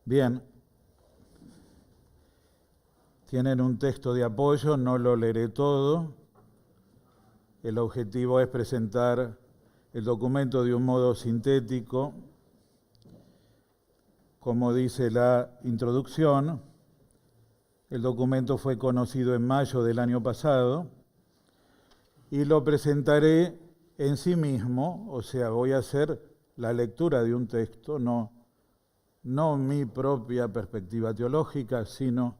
Bien, tienen un texto de apoyo, no lo leeré todo. El objetivo es presentar el documento de un modo sintético. Como dice la introducción, el documento fue conocido en mayo del año pasado y lo presentaré en sí mismo, o sea, voy a hacer la lectura de un texto, no mi propia perspectiva teológica, sino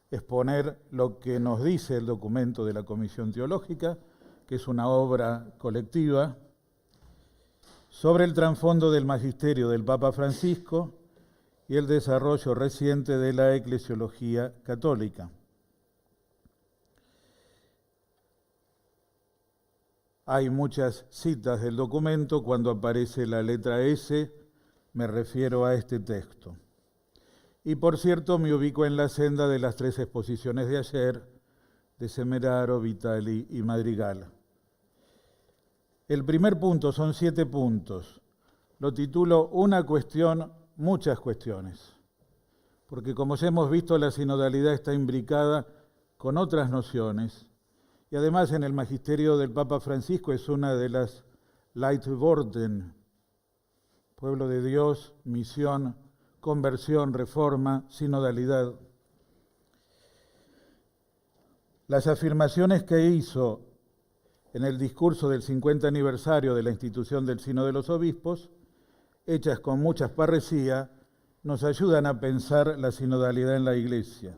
exponer lo que nos dice el documento de la Comisión Teológica, que es una obra colectiva, sobre el trasfondo del magisterio del Papa Francisco y el desarrollo reciente de la eclesiología católica. Hay muchas citas del documento. Cuando aparece la letra S, me refiero a este texto. Y por cierto, me ubico en la senda de las tres exposiciones de ayer, de Semeraro, Vitali y Madrigal. El primer punto, son 7 puntos. Lo titulo Una cuestión, muchas cuestiones. Porque como ya hemos visto, la sinodalidad está imbricada con otras nociones. Y además en el magisterio del Papa Francisco es una de las Leitworten, pueblo de Dios, misión, conversión, reforma, sinodalidad. Las afirmaciones que hizo en el discurso del 50 aniversario de la institución del Sínodo de los Obispos, hechas con mucha parresía, nos ayudan a pensar la sinodalidad en la Iglesia.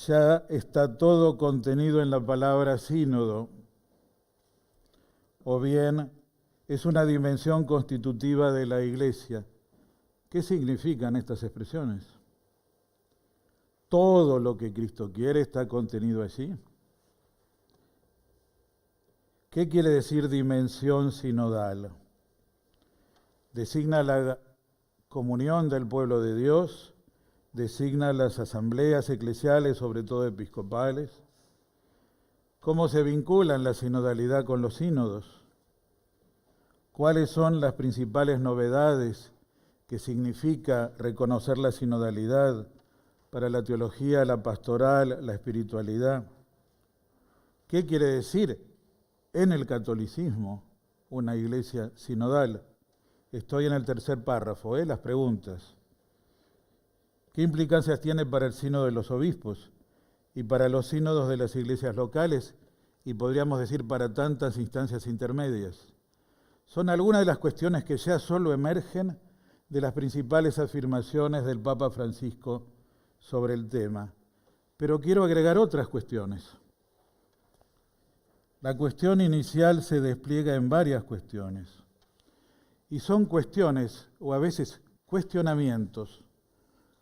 Ya está todo contenido en la palabra sínodo, o bien es una dimensión constitutiva de la Iglesia. ¿Qué significan estas expresiones? Todo lo que Cristo quiere está contenido allí. ¿Qué quiere decir dimensión sinodal? Designa la comunión del pueblo de Dios, designa las asambleas eclesiales, sobre todo episcopales. ¿Cómo se vinculan la sinodalidad con los sínodos? ¿Cuáles son las principales novedades que significa reconocer la sinodalidad para la teología, la pastoral, la espiritualidad? ¿Qué quiere decir en el catolicismo una iglesia sinodal? Estoy en el tercer párrafo, las preguntas. ¿Qué implicancias tiene para el sínodo de los obispos y para los sínodos de las iglesias locales y podríamos decir para tantas instancias intermedias? Son algunas de las cuestiones que ya solo emergen de las principales afirmaciones del Papa Francisco sobre el tema. Pero quiero agregar otras cuestiones. La cuestión inicial se despliega en varias cuestiones. Y son cuestiones, o a veces cuestionamientos,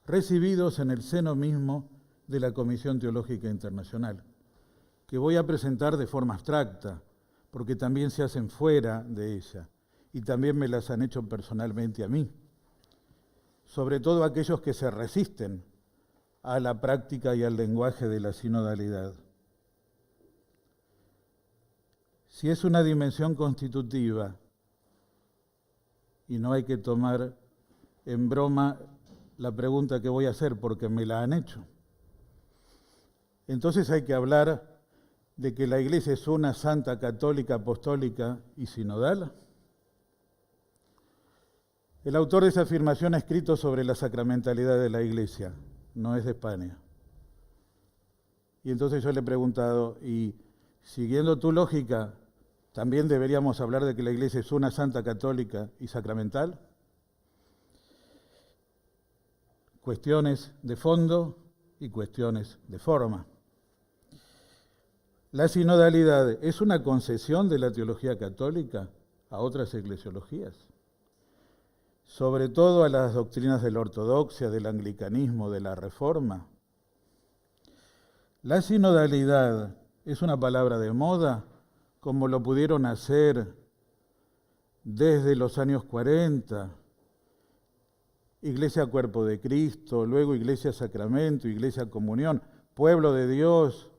recibidos en el seno mismo de la Comisión Teológica Internacional, que voy a presentar de forma abstracta, porque también se hacen fuera de ella, y también me las han hecho personalmente a mí, sobre todo aquellos que se resisten a la práctica y al lenguaje de la sinodalidad. Si es una dimensión constitutiva, y no hay que tomar en broma la pregunta que voy a hacer porque me la han hecho, entonces hay que hablar de que la Iglesia es una santa, católica, apostólica y sinodal. El autor de esa afirmación ha escrito sobre la sacramentalidad de la Iglesia, no es de España. Y entonces yo le he preguntado, y siguiendo tu lógica, ¿también deberíamos hablar de que la Iglesia es una santa, católica y sacramental? Cuestiones de fondo y cuestiones de forma. ¿La sinodalidad es una concesión de la teología católica a otras eclesiologías? Sobre todo a las doctrinas de la ortodoxia, del anglicanismo, de la reforma. ¿La sinodalidad es una palabra de moda, como lo pudieron hacer desde los años 40? Iglesia Cuerpo de Cristo, luego Iglesia Sacramento, Iglesia Comunión, Pueblo de Dios,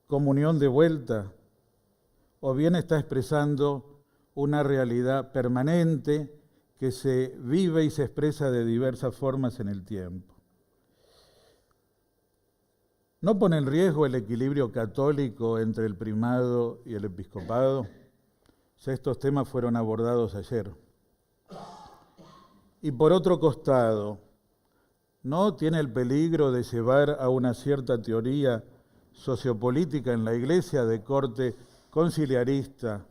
Comunión de vuelta, o bien está expresando una realidad permanente que se vive y se expresa de diversas formas en el tiempo. ¿No pone en riesgo el equilibrio católico entre el primado y el episcopado? Estos temas fueron abordados ayer. Y por otro costado, ¿no tiene el peligro de llevar a una cierta teoría sociopolítica en la Iglesia de corte conciliarista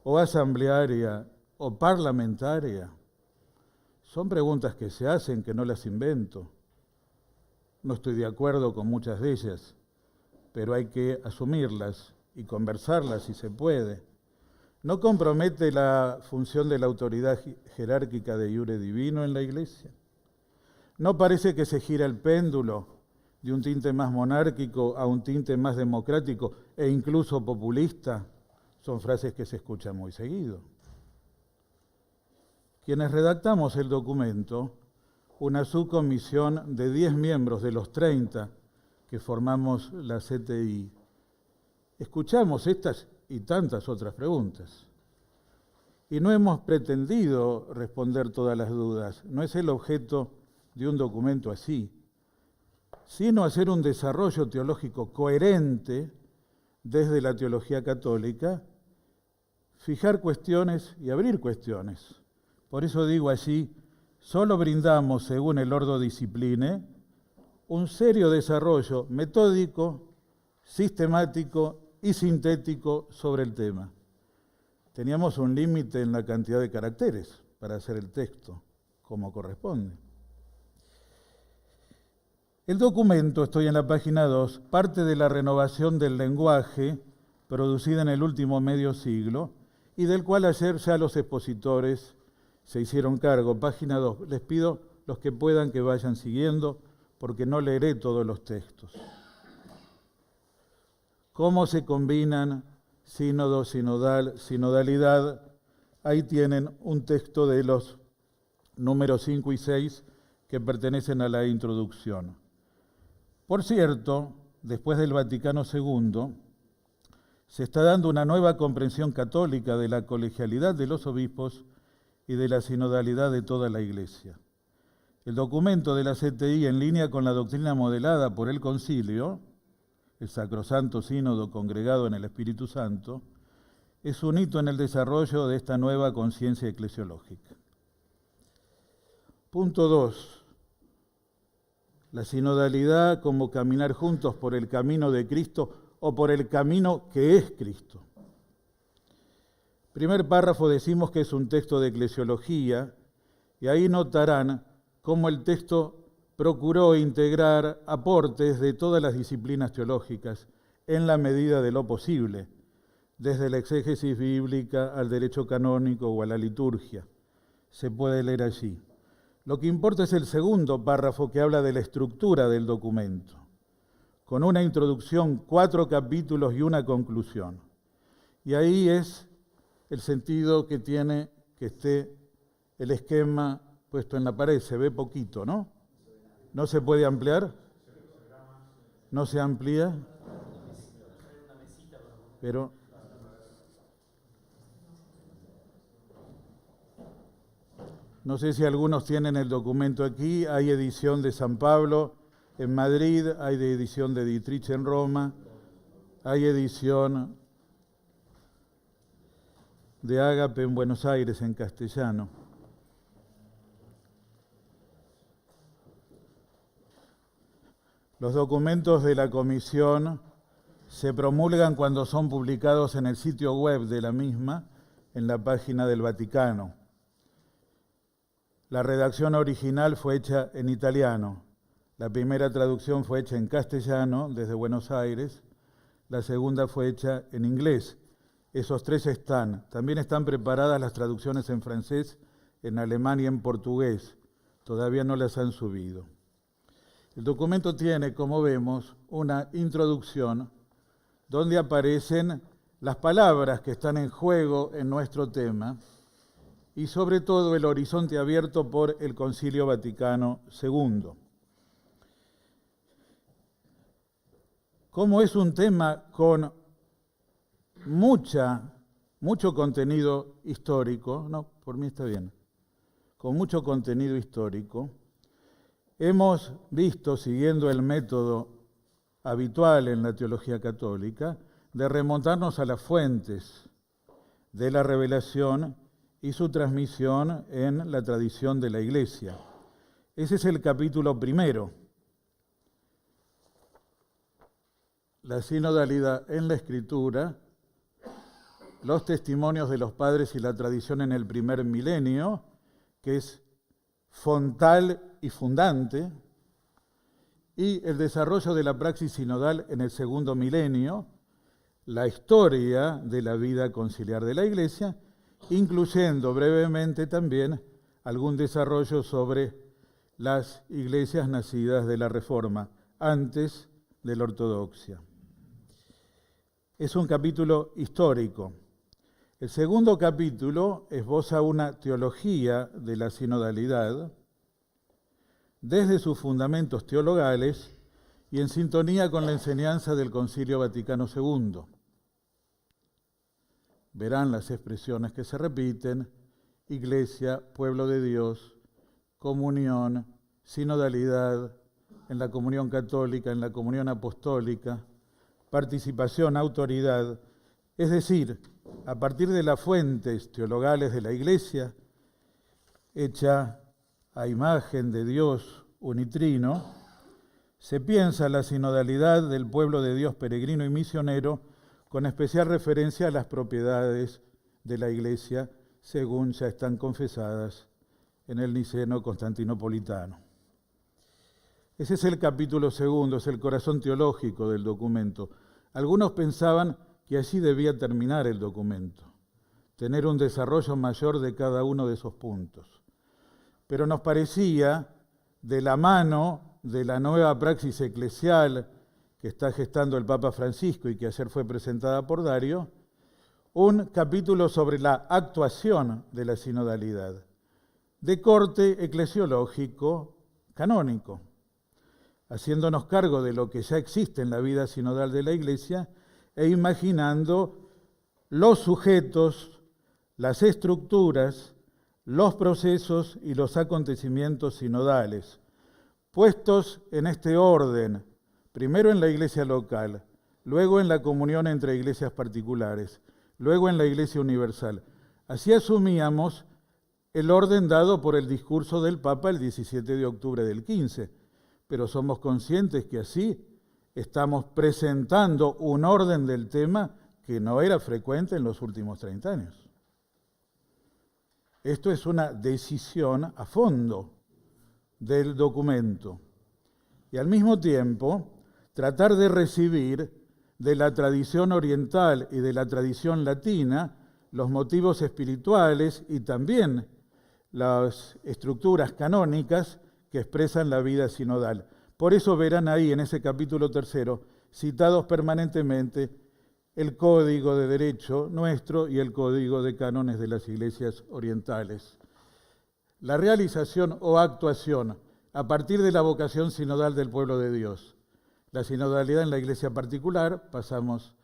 o asamblearia o parlamentaria? Son preguntas que se hacen, que no las invento. No estoy de acuerdo con muchas de ellas, pero hay que asumirlas y conversarlas si se puede. ¿No compromete la función de la autoridad jerárquica de iure divino en la Iglesia? ¿No parece que se gira el péndulo de un tinte más monárquico a un tinte más democrático e incluso populista? Son frases que se escuchan muy seguido. Quienes redactamos el documento, una subcomisión de 10 miembros de los 30 que formamos la CTI, escuchamos estas y tantas otras preguntas. Y no hemos pretendido responder todas las dudas, no es el objeto de un documento así, sino hacer un desarrollo teológico coherente desde la teología católica, fijar cuestiones y abrir cuestiones. Por eso digo así, solo brindamos, según el Ordo Discipline, un serio desarrollo metódico, sistemático y sintético sobre el tema. Teníamos un límite en la cantidad de caracteres para hacer el texto, como corresponde. El documento, estoy en la página 2, parte de la renovación del lenguaje producida en el último medio siglo y del cual ayer ya los expositores se hicieron cargo. Página 2. Les pido los que puedan que vayan siguiendo porque no leeré todos los textos. ¿Cómo se combinan sínodo, sinodal, sinodalidad? Ahí tienen un texto de los números 5 y 6 que pertenecen a la introducción. Por cierto, después del Vaticano II, se está dando una nueva comprensión católica de la colegialidad de los obispos y de la sinodalidad de toda la Iglesia. El documento de la CTI, en línea con la doctrina modelada por el Concilio, el Sacrosanto Sínodo congregado en el Espíritu Santo, es un hito en el desarrollo de esta nueva conciencia eclesiológica. Punto 2. La sinodalidad como caminar juntos por el camino de Cristo o por el camino que es Cristo. Primer párrafo decimos que es un texto de eclesiología y ahí notarán cómo el texto procuró integrar aportes de todas las disciplinas teológicas en la medida de lo posible, desde la exégesis bíblica al derecho canónico o a la liturgia. Se puede leer allí. Lo que importa es el segundo párrafo que habla de la estructura del documento, con una introducción, 4 capítulos y una conclusión. Y ahí es el sentido que tiene que esté el esquema puesto en la pared. Se ve poquito, ¿no? ¿No se puede ampliar? ¿No se amplía? Pero no sé si algunos tienen el documento aquí. Hay edición de San Pablo en Madrid, hay de edición de Dietrich en Roma, hay edición de Ágape en Buenos Aires en castellano. Los documentos de la comisión se promulgan cuando son publicados en el sitio web de la misma, en la página del Vaticano. La redacción original fue hecha en italiano, la primera traducción fue hecha en castellano desde Buenos Aires, la segunda fue hecha en inglés. Esos 3 están. También están preparadas las traducciones en francés, en alemán y en portugués. Todavía no las han subido. El documento tiene, como vemos, una introducción donde aparecen las palabras que están en juego en nuestro tema y sobre todo el horizonte abierto por el Concilio Vaticano II. Como es un tema con mucho contenido histórico, no, por mí está bien, con mucho contenido histórico. Hemos visto, siguiendo el método habitual en la teología católica, de remontarnos a las fuentes de la revelación y su transmisión en la tradición de la Iglesia. Ese es el capítulo primero. La sinodalidad en la Escritura, los testimonios de los padres y la tradición en el primer milenio, que es fontal y fundante, y el desarrollo de la praxis sinodal en el segundo milenio, la historia de la vida conciliar de la Iglesia, incluyendo brevemente también algún desarrollo sobre las iglesias nacidas de la Reforma, antes de la ortodoxia. Es un capítulo histórico. El segundo capítulo esboza una teología de la sinodalidad desde sus fundamentos teologales y en sintonía con la enseñanza del Concilio Vaticano II. Verán las expresiones que se repiten: Iglesia, pueblo de Dios, comunión, sinodalidad, en la comunión católica, en la comunión apostólica, participación, autoridad, es decir, a partir de las fuentes teologales de la Iglesia, hecha a imagen de Dios unitrino, se piensa la sinodalidad del pueblo de Dios peregrino y misionero con especial referencia a las propiedades de la Iglesia, según ya están confesadas en el Niceno Constantinopolitano. Ese es el capítulo segundo, es el corazón teológico del documento. Algunos pensaban que así debía terminar el documento, tener un desarrollo mayor de cada uno de esos puntos. Pero nos parecía, de la mano de la nueva praxis eclesial que está gestando el Papa Francisco y que ayer fue presentada por Dario, un capítulo sobre la actuación de la sinodalidad, de corte eclesiológico canónico, haciéndonos cargo de lo que ya existe en la vida sinodal de la Iglesia e imaginando los sujetos, las estructuras, los procesos y los acontecimientos sinodales, puestos en este orden, primero en la Iglesia local, luego en la comunión entre iglesias particulares, luego en la Iglesia universal. Así asumíamos el orden dado por el discurso del Papa el 17 de octubre del 15, pero somos conscientes que así estamos presentando un orden del tema que no era frecuente en los últimos 30 años. Esto es una decisión a fondo del documento. Y al mismo tiempo, tratar de recibir de la tradición oriental y de la tradición latina los motivos espirituales y también las estructuras canónicas que expresan la vida sinodal. Por eso verán ahí en ese capítulo tercero citados permanentemente el Código de Derecho nuestro y el Código de Cánones de las iglesias orientales. La realización o actuación a partir de la vocación sinodal del pueblo de Dios. La sinodalidad en la iglesia particular, pasamos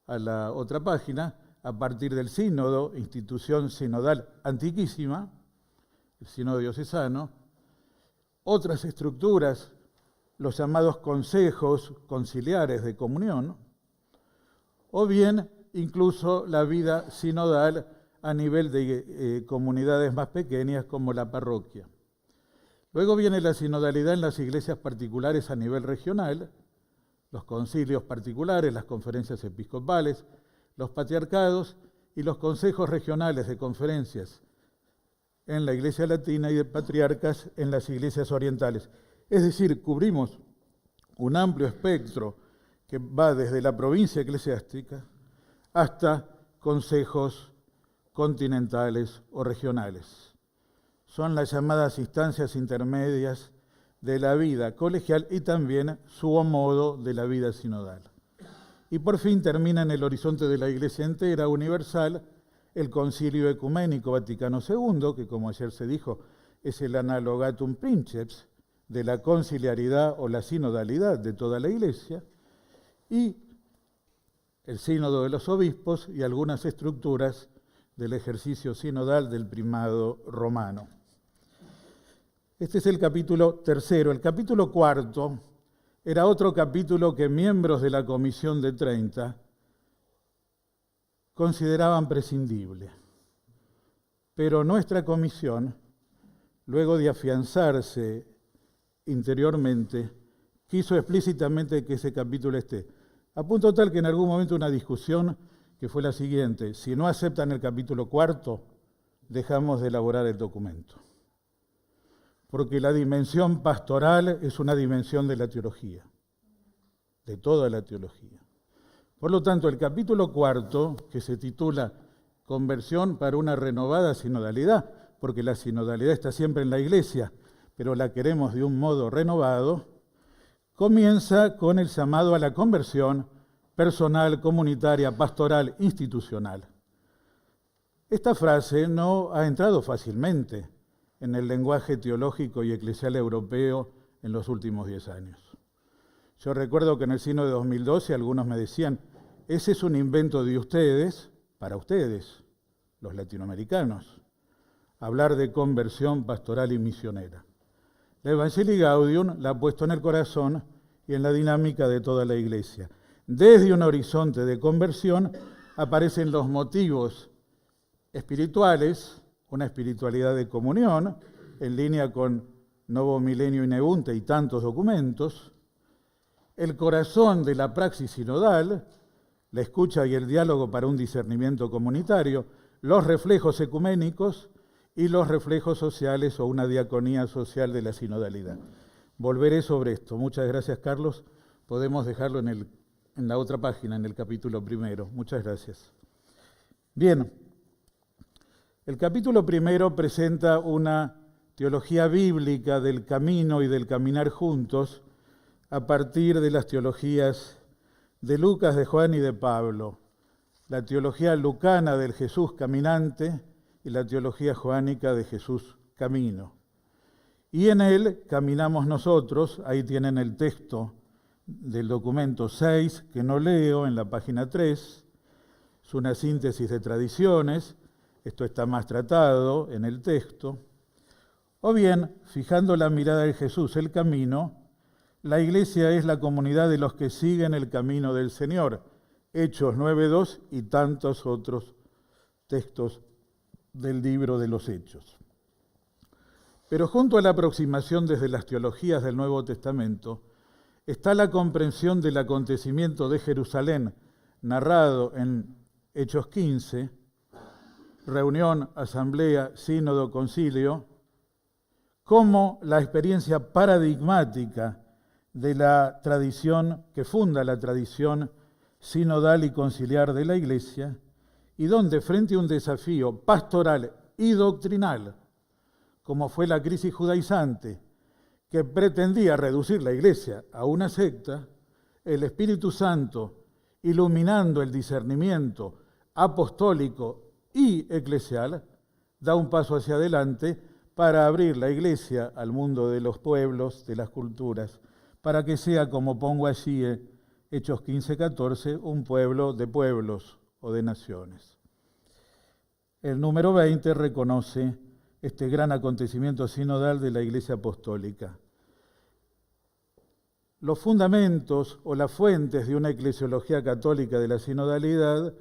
a la otra página, a partir del sínodo, institución sinodal antiquísima, el sínodo diocesano, otras estructuras, los llamados consejos conciliares de comunión, o bien incluso la vida sinodal a nivel de comunidades más pequeñas como la parroquia. Luego viene la sinodalidad en las iglesias particulares a nivel regional, los concilios particulares, las conferencias episcopales, los patriarcados y los consejos regionales de conferencias en la Iglesia latina y de patriarcas en las iglesias orientales. Es decir, cubrimos un amplio espectro que va desde la provincia eclesiástica hasta consejos continentales o regionales. Son las llamadas instancias intermedias de la vida colegial y también su modo de la vida sinodal. Y por fin termina en el horizonte de la Iglesia entera, universal, el Concilio Ecuménico Vaticano II, que como ayer se dijo, es el analogatum princeps de la conciliaridad o la sinodalidad de toda la Iglesia, y el sínodo de los obispos y algunas estructuras del ejercicio sinodal del primado romano. Este es el capítulo tercero. El capítulo cuarto era otro capítulo que miembros de la Comisión de 30 consideraban prescindible. Pero nuestra comisión, luego de afianzarse interiormente, quiso explícitamente que ese capítulo esté. A punto tal que en algún momento una discusión que fue la siguiente: si no aceptan el capítulo cuarto, dejamos de elaborar el documento. Porque la dimensión pastoral es una dimensión de la teología, de toda la teología. Por lo tanto, el capítulo cuarto, que se titula Conversión para una renovada sinodalidad, porque la sinodalidad está siempre en la Iglesia, pero la queremos de un modo renovado, comienza con el llamado a la conversión personal, comunitaria, pastoral, institucional. Esta frase no ha entrado fácilmente en el lenguaje teológico y eclesial europeo en los últimos 10 años. Yo recuerdo que en el Sínodo de 2012 algunos me decían: ese es un invento de ustedes, para ustedes, los latinoamericanos, hablar de conversión pastoral y misionera. La Evangelii Gaudium la ha puesto en el corazón y en la dinámica de toda la Iglesia. Desde un horizonte de conversión aparecen los motivos espirituales, una espiritualidad de comunión, en línea con Novo Milenio Ineunte y tantos documentos, el corazón de la praxis sinodal, la escucha y el diálogo para un discernimiento comunitario, los reflejos ecuménicos y los reflejos sociales o una diaconía social de la sinodalidad. Volveré sobre esto. Muchas gracias, Carlos. Podemos dejarlo en la otra página, en el capítulo primero. Muchas gracias. Bien, el capítulo primero presenta una teología bíblica del camino y del caminar juntos a partir de las teologías de Lucas, de Juan y de Pablo. La teología lucana del Jesús caminante y la teología joánica de Jesús camino. Y en él caminamos nosotros. Ahí tienen el texto del documento 6, que no leo, en la página 3. Es una síntesis de tradiciones. Esto está más tratado en el texto. O bien, fijando la mirada en Jesús, el camino, la Iglesia es la comunidad de los que siguen el camino del Señor. Hechos 9:2 y tantos otros textos del libro de los Hechos. Pero junto a la aproximación desde las teologías del Nuevo Testamento está la comprensión del acontecimiento de Jerusalén, narrado en Hechos 15, reunión, asamblea, sínodo, concilio, como la experiencia paradigmática de la tradición que funda la tradición sinodal y conciliar de la Iglesia, y donde, frente a un desafío pastoral y doctrinal, como fue la crisis judaizante, que pretendía reducir la Iglesia a una secta, el Espíritu Santo, iluminando el discernimiento apostólico y eclesial, da un paso hacia adelante para abrir la Iglesia al mundo de los pueblos, de las culturas, para que sea, como pongo allí, Hechos 15:14, un pueblo de pueblos o de naciones. El número 20 reconoce este gran acontecimiento sinodal de la Iglesia Apostólica. Los fundamentos o las fuentes de una eclesiología católica de la sinodalidad,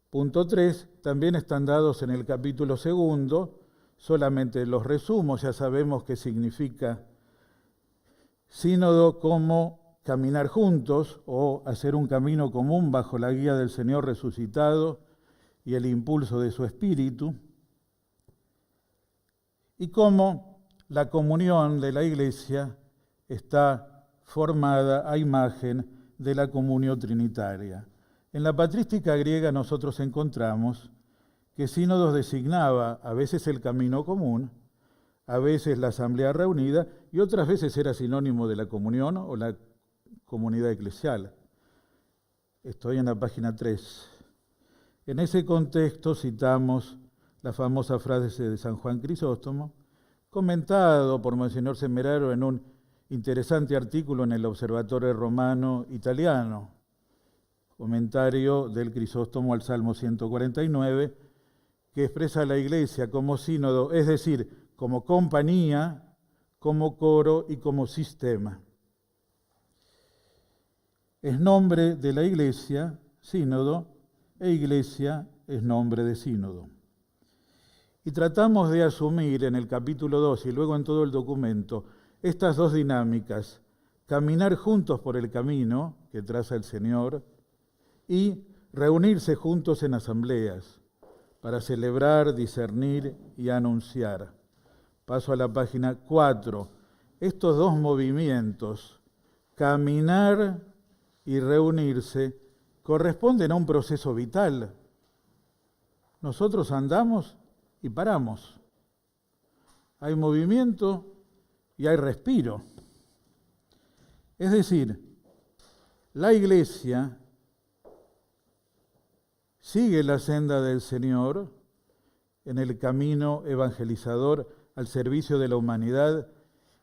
punto 3, también están dados en el capítulo segundo. Solamente los resumo. Ya sabemos qué significa sínodo como caminar juntos o hacer un camino común bajo la guía del Señor resucitado y el impulso de su Espíritu, y cómo la comunión de la Iglesia está formada a imagen de la comunión trinitaria. En la patrística griega nosotros encontramos que sínodos designaba a veces el camino común, a veces la asamblea reunida, y otras veces era sinónimo de la comunión o la comunidad eclesial. Estoy en la página 3. En ese contexto citamos la famosa frase de San Juan Crisóstomo, comentado por Monseñor Semeraro en un interesante artículo en el Observatorio Romano Italiano, comentario del Crisóstomo al Salmo 149, que expresa a la Iglesia como sínodo, es decir, como compañía como coro y como sistema. Es nombre de la Iglesia, sínodo, e Iglesia es nombre de sínodo. Y tratamos de asumir en el capítulo 2 y luego en todo el documento estas dos dinámicas: caminar juntos por el camino que traza el Señor y reunirse juntos en asambleas para celebrar, discernir y anunciar. Paso a la página 4. Estos dos movimientos, caminar y reunirse, corresponden a un proceso vital. Nosotros andamos y paramos. Hay movimiento y hay respiro. Es decir, la Iglesia sigue la senda del Señor en el camino evangelizador al servicio de la humanidad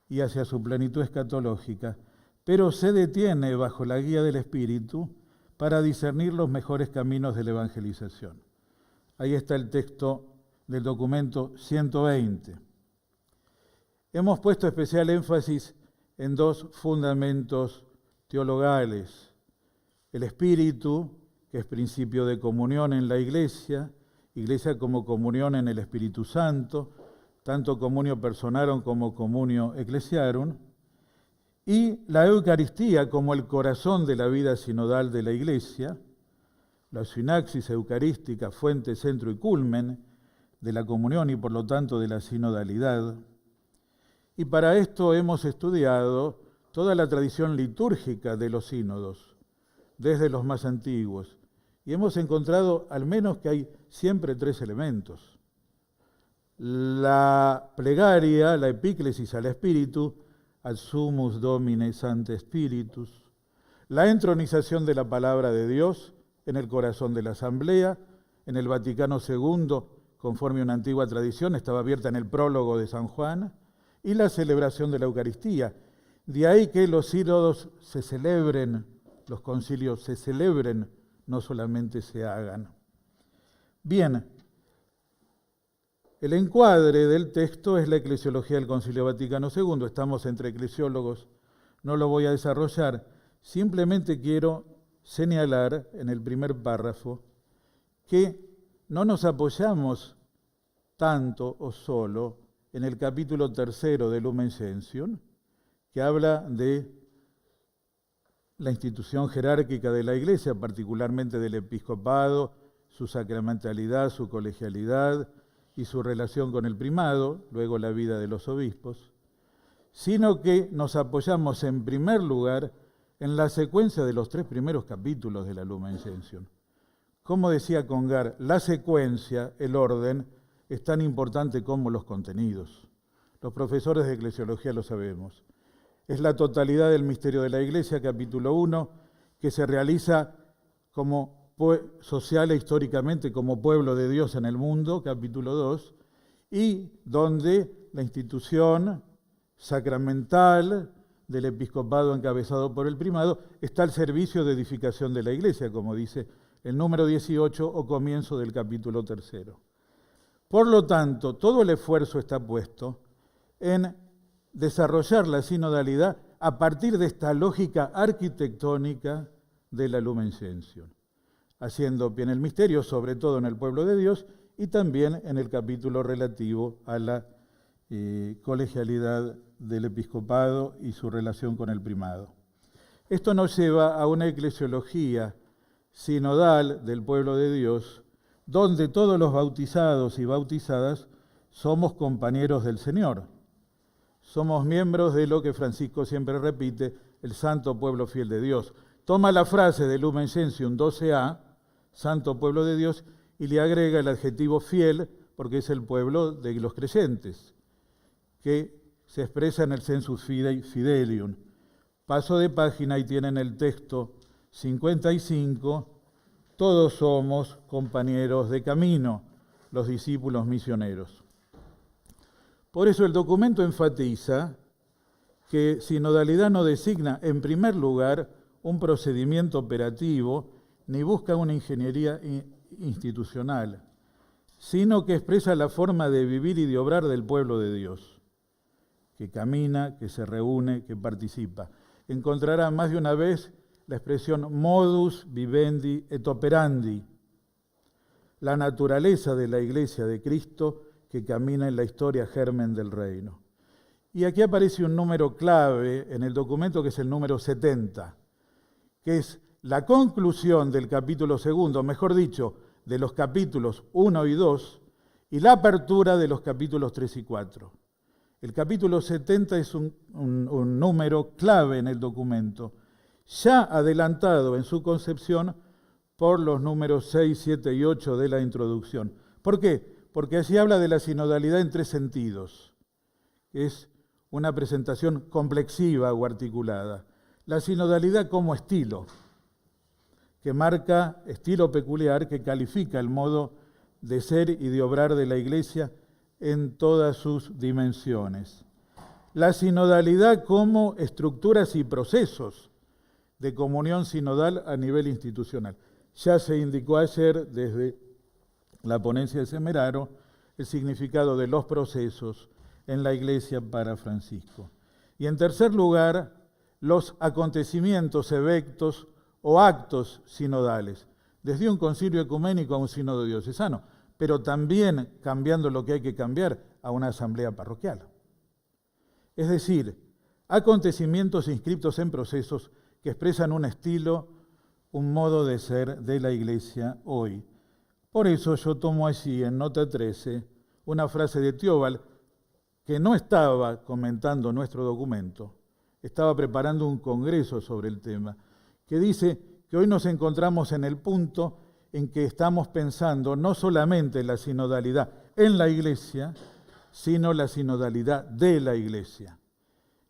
y hacia su plenitud escatológica, pero se detiene bajo la guía del Espíritu para discernir los mejores caminos de la evangelización. Ahí está el texto del documento 120. Hemos puesto especial énfasis en dos fundamentos teologales: el Espíritu, que es principio de comunión en la Iglesia como comunión en el Espíritu Santo, tanto comunio personarum como comunio ecclesiarum, y la Eucaristía como el corazón de la vida sinodal de la Iglesia, la sinaxis eucarística, fuente, centro y culmen de la comunión y por lo tanto de la sinodalidad. Y para esto hemos estudiado toda la tradición litúrgica de los sínodos, desde los más antiguos, y hemos encontrado al menos que hay siempre tres elementos: la plegaria, la epíclesis al Espíritu, ad sumus Domine Sancte Spiritus; la entronización de la palabra de Dios en el corazón de la asamblea. En el Vaticano II, conforme a una antigua tradición, estaba abierta en el prólogo de San Juan; y la celebración de la Eucaristía. De ahí que los sínodos se celebren, los concilios se celebren, no solamente se hagan. Bien, el encuadre del texto es la eclesiología del Concilio Vaticano II. Estamos entre eclesiólogos, no lo voy a desarrollar. Simplemente quiero señalar en el primer párrafo que no nos apoyamos tanto o solo en el capítulo 3 de Lumen Gentium, que habla de la institución jerárquica de la Iglesia, particularmente del episcopado, su sacramentalidad, su colegialidad y su relación con el primado, luego la vida de los obispos, sino que nos apoyamos en primer lugar en la secuencia de los 3 primeros capítulos de la Lumen Gentium. Como decía Congar, la secuencia, el orden, es tan importante como los contenidos. Los profesores de eclesiología lo sabemos. Es la totalidad del misterio de la Iglesia, capítulo 1, que se realiza como social e históricamente como pueblo de Dios en el mundo, capítulo 2, y donde la institución sacramental del episcopado encabezado por el primado está al servicio de edificación de la Iglesia, como dice el número 18 o comienzo del capítulo 3. Por lo tanto, todo el esfuerzo está puesto en desarrollar la sinodalidad a partir de esta lógica arquitectónica de la Lumen Gentium, haciendo bien el misterio, sobre todo en el pueblo de Dios, y también en el capítulo relativo a la colegialidad del episcopado y su relación con el primado. Esto nos lleva a una eclesiología sinodal del pueblo de Dios, donde todos los bautizados y bautizadas somos compañeros del Señor. Somos miembros de lo que Francisco siempre repite, el santo pueblo fiel de Dios. Toma la frase de Lumen Gentium 12a, santo pueblo de Dios, y le agrega el adjetivo fiel, porque es el pueblo de los creyentes, que se expresa en el sensus fidei fidelium. Paso de página y tienen el texto 55, todos somos compañeros de camino, los discípulos misioneros. Por eso el documento enfatiza que sinodalidad no designa, en primer lugar, un procedimiento operativo, ni busca una ingeniería institucional, sino que expresa la forma de vivir y de obrar del pueblo de Dios. que camina, que se reúne, que participa. Encontrará más de una vez la expresión modus vivendi et operandi, la naturaleza de la Iglesia de Cristo que camina en la historia germen del reino. Y aquí aparece un número clave en el documento que es el número 70, que es la conclusión del capítulo segundo, mejor dicho, de los capítulos 1 y 2, y la apertura de los capítulos 3 y 4. El capítulo 70 es un número clave en el documento, ya adelantado en su concepción por los números 6, 7 y 8 de la introducción. ¿Por qué? Porque allí habla de la sinodalidad en tres sentidos. Es una presentación complexiva o articulada. La sinodalidad como estilo, que marca estilo peculiar, que califica el modo de ser y de obrar de la Iglesia en todas sus dimensiones. La sinodalidad como estructuras y procesos de comunión sinodal a nivel institucional. Ya se indicó ayer desde la ponencia de Semeraro el significado de los procesos en la Iglesia para Francisco. Y en tercer lugar, los acontecimientos, eventos o actos sinodales, desde un concilio ecuménico a un sínodo diocesano, pero también cambiando lo que hay que cambiar a una asamblea parroquial. Es decir, acontecimientos inscriptos en procesos que expresan un estilo, un modo de ser de la Iglesia hoy. Por eso yo tomo allí en nota 13 una frase de Teobald que no estaba comentando nuestro documento, estaba preparando un congreso sobre el tema, que dice que hoy nos encontramos en el punto en que estamos pensando no solamente en la sinodalidad en la Iglesia, sino la sinodalidad de la Iglesia.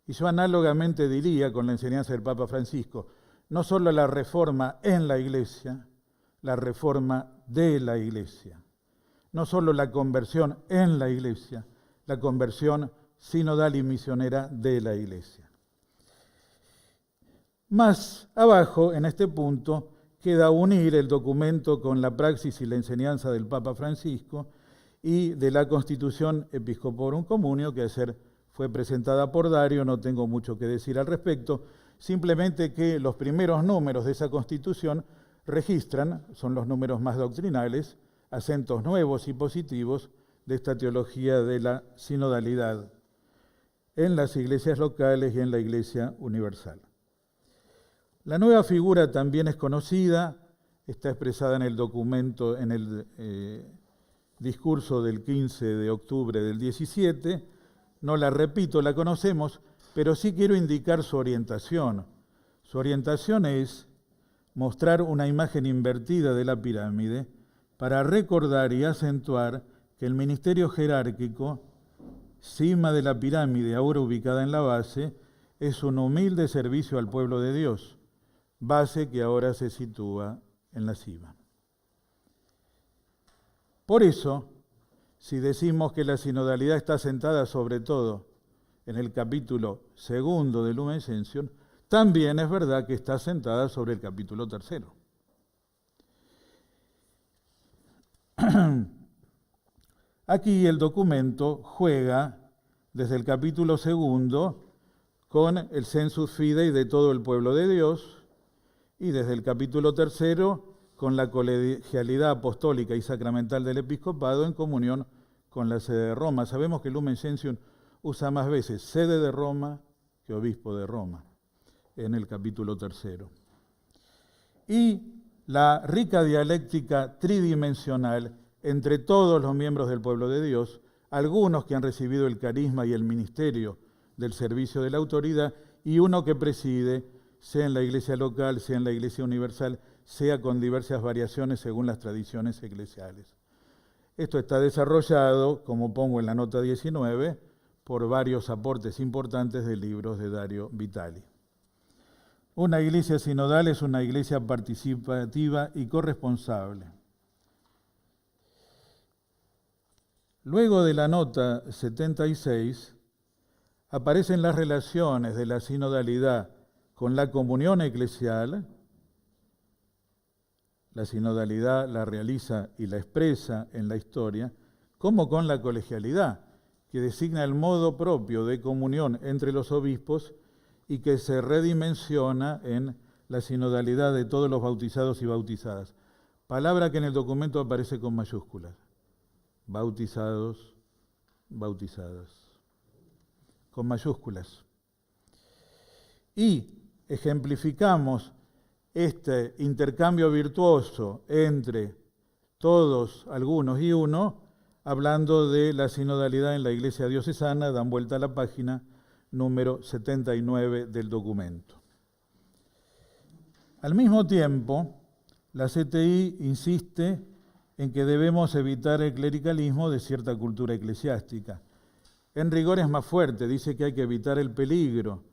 Y yo análogamente diría, con la enseñanza del Papa Francisco, no solo la reforma en la Iglesia, la reforma de la Iglesia. No solo la conversión en la Iglesia, la conversión sinodal y misionera de la Iglesia. Más abajo, en este punto, queda unir el documento con la praxis y la enseñanza del Papa Francisco y de la Constitución Episcoporum Communio, que ayer fue presentada por Dario, no tengo mucho que decir al respecto, simplemente que los primeros números de esa Constitución registran, son los números más doctrinales, acentos nuevos y positivos de esta teología de la sinodalidad en las iglesias locales y en la Iglesia universal. La nueva figura también es conocida, está expresada en el documento, en el discurso del 15 de octubre del 17, no la repito, la conocemos, pero sí quiero indicar su orientación. Su orientación es mostrar una imagen invertida de la pirámide para recordar y acentuar que el ministerio jerárquico, cima de la pirámide, ahora ubicada en la base, es un humilde servicio al pueblo de Dios, base que ahora se sitúa en la cima. Por eso, si decimos que la sinodalidad está sentada sobre todo en el capítulo segundo de Lumen Gentium, también es verdad que está sentada sobre el capítulo tercero. Aquí el documento juega desde el capítulo segundo con el sensus fidei de todo el pueblo de Dios y desde el capítulo tercero con la colegialidad apostólica y sacramental del episcopado en comunión con la sede de Roma. Sabemos que Lumen Gentium usa más veces sede de Roma que obispo de Roma en el capítulo tercero. Y la rica dialéctica tridimensional entre todos los miembros del pueblo de Dios, algunos que han recibido el carisma y el ministerio del servicio de la autoridad, y uno que preside, sea en la iglesia local, sea en la iglesia universal, sea con diversas variaciones según las tradiciones eclesiales. Esto está desarrollado, como pongo en la nota 19, por varios aportes importantes de libros de Dario Vitali. Una iglesia sinodal es una iglesia participativa y corresponsable. Luego de la nota 76, aparecen las relaciones de la sinodalidad con la comunión eclesial. La sinodalidad la realiza y la expresa en la historia, como con la colegialidad, que designa el modo propio de comunión entre los obispos y que se redimensiona en la sinodalidad de todos los bautizados y bautizadas. Palabra que en el documento aparece con mayúsculas. Bautizados, bautizadas. Con mayúsculas. Y ejemplificamos este intercambio virtuoso entre todos, algunos y uno, hablando de la sinodalidad en la Iglesia diocesana. Dan vuelta a la página número 79 del documento. Al mismo tiempo, la CTI insiste en que debemos evitar el clericalismo de cierta cultura eclesiástica. En rigor es más fuerte, dice que hay que evitar el peligro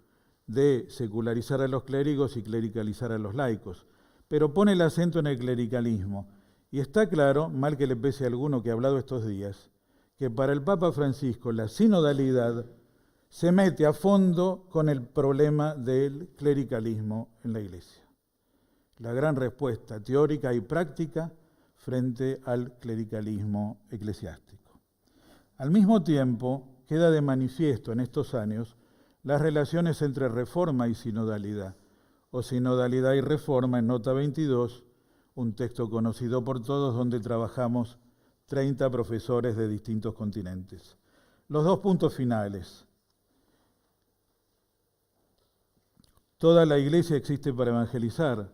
de secularizar a los clérigos y clericalizar a los laicos, pero pone el acento en el clericalismo. Y está claro, mal que le pese a alguno que ha hablado estos días, que para el Papa Francisco la sinodalidad se mete a fondo con el problema del clericalismo en la Iglesia. La gran respuesta teórica y práctica frente al clericalismo eclesiástico. Al mismo tiempo, queda de manifiesto en estos años las relaciones entre reforma y sinodalidad, o sinodalidad y reforma en nota 22, un texto conocido por todos donde trabajamos 30 profesores de distintos continentes. Los dos puntos finales. Toda la Iglesia existe para evangelizar.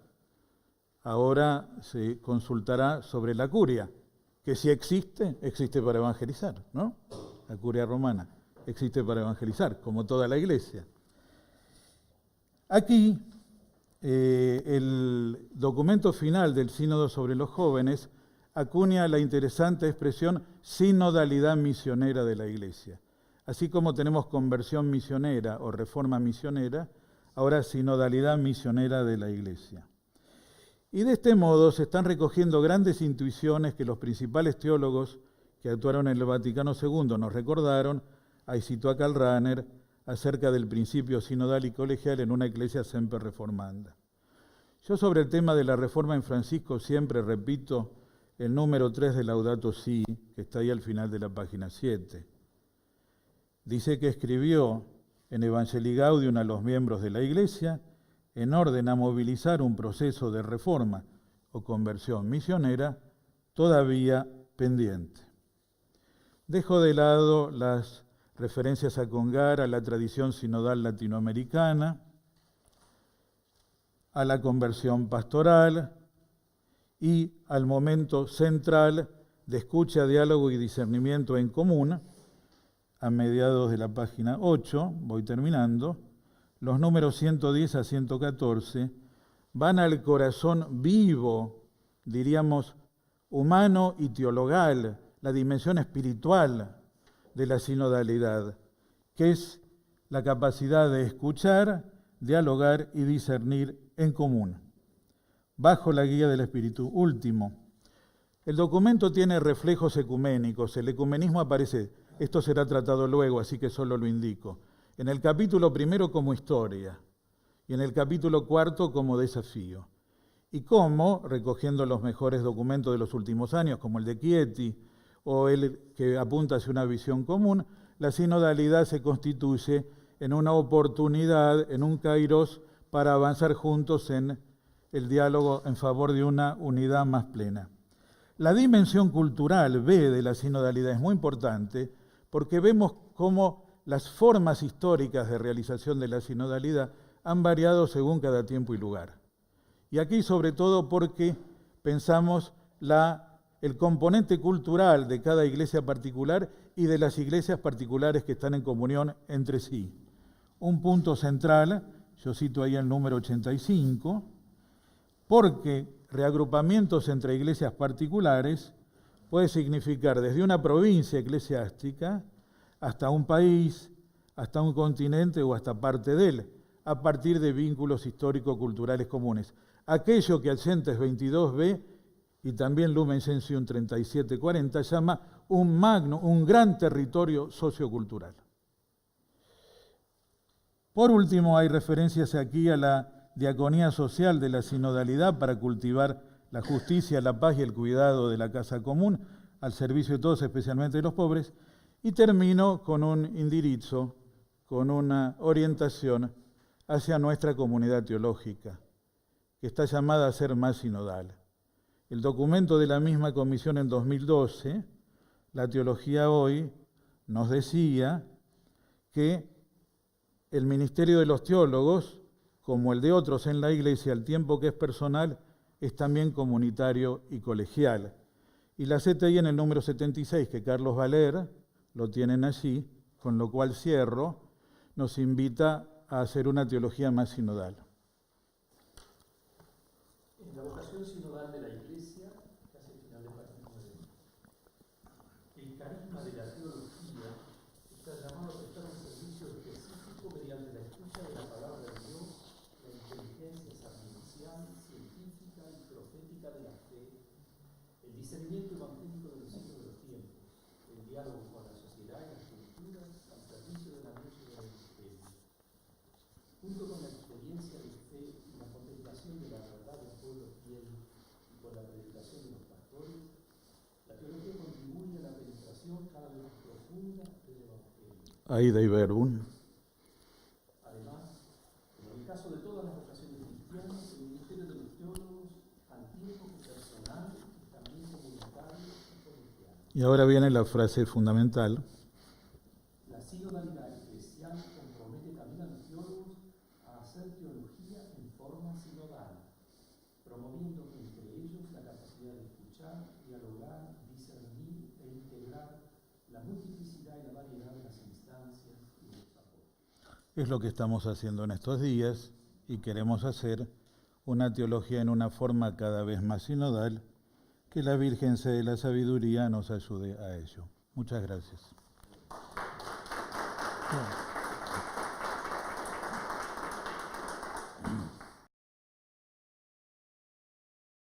Ahora se consultará sobre la curia, que si existe, existe para evangelizar, ¿no? La curia romana existe para evangelizar, como toda la Iglesia. Aquí, el documento final del Sínodo sobre los jóvenes acuña la interesante expresión sinodalidad misionera de la Iglesia. Así como tenemos conversión misionera o reforma misionera, ahora sinodalidad misionera de la Iglesia. Y de este modo se están recogiendo grandes intuiciones que los principales teólogos que actuaron en el Vaticano II nos recordaron, ahí citó a Karl Rahner, acerca del principio sinodal y colegial en una iglesia semper reformanda. Yo sobre el tema de la reforma en Francisco siempre repito el número 3 de Laudato Si, que está ahí al final de la página 7. Dice que escribió en Evangelii Gaudium a los miembros de la Iglesia en orden a movilizar un proceso de reforma o conversión misionera todavía pendiente. Dejo de lado las referencias a Congar, a la tradición sinodal latinoamericana, a la conversión pastoral y al momento central de escucha, diálogo y discernimiento en común, a mediados de la página 8, voy terminando. Los números 110 a 114 van al corazón vivo, diríamos, humano y teologal, la dimensión espiritual de la sinodalidad, que es la capacidad de escuchar, dialogar y discernir en común, bajo la guía del Espíritu. Último, el documento tiene reflejos ecuménicos, el ecumenismo aparece, esto será tratado luego, así que solo lo indico, en el capítulo primero como historia y en el capítulo cuarto como desafío. Y cómo, recogiendo los mejores documentos de los últimos años, como el de Chieti o el que apunta hacia una visión común, la sinodalidad se constituye en una oportunidad, en un kairos, para avanzar juntos en el diálogo en favor de una unidad más plena. La dimensión cultural B de la sinodalidad es muy importante porque vemos cómo las formas históricas de realización de la sinodalidad han variado según cada tiempo y lugar. Y aquí sobre todo porque pensamos el componente cultural de cada iglesia particular y de las iglesias particulares que están en comunión entre sí. Un punto central, yo cito ahí el número 85, porque reagrupamientos entre iglesias particulares puede significar desde una provincia eclesiástica hasta un país, hasta un continente o hasta parte de él, a partir de vínculos histórico-culturales comunes. Aquello que Adyentes 22b y también Lumen Gentium 3740 llama un gran territorio sociocultural. Por último, hay referencias aquí a la diaconía social de la sinodalidad para cultivar la justicia, la paz y el cuidado de la casa común, al servicio de todos, especialmente de los pobres. Y termino con un indirizzo, con una orientación hacia nuestra comunidad teológica, que está llamada a ser más sinodal. El documento de la misma comisión en 2012, La Teología Hoy, nos decía que el ministerio de los teólogos, como el de otros en la Iglesia, al tiempo que es personal, es también comunitario y colegial. Y la CTI en el número 76, que Carlos Valer lo tienen allí, con lo cual cierro, nos invita a hacer una teología más sinodal. En la vocación sinodal de la Iglesia, casi al final del párrafo 9, el carisma de la teología está llamado a prestar un servicio específico mediante la escucha de la palabra de Dios, la inteligencia sapiencial, científica y profética de la fe, el discernimiento evangélico de los signos de los tiempos, el diálogo con la sociedad y las culturas al servicio del anuncio del Evangelio. Junto con la experiencia de fe y la contemplación de la verdad del pueblo fiel y con la predicación de los pastores, la teología contribuye a la penetración cada vez más profunda del Evangelio. Aida y Verbum. Además, como en el caso de todas las vocaciones cristianas, el ministerio de los teólogos, al tiempo que personal, es también comunitario y colegial. Y ahora viene la frase fundamental. La sinodalidad eclesial compromete también a los teólogos a hacer teología en forma sinodal, promoviendo entre ellos la capacidad de escuchar, dialogar, discernir e integrar la multiplicidad y la variedad de las instancias y de los aportes. Es lo que estamos haciendo en estos días y queremos hacer una teología en una forma cada vez más sinodal, que la Virgen de la Sabiduría nos ayude a ello. Muchas gracias. Bien.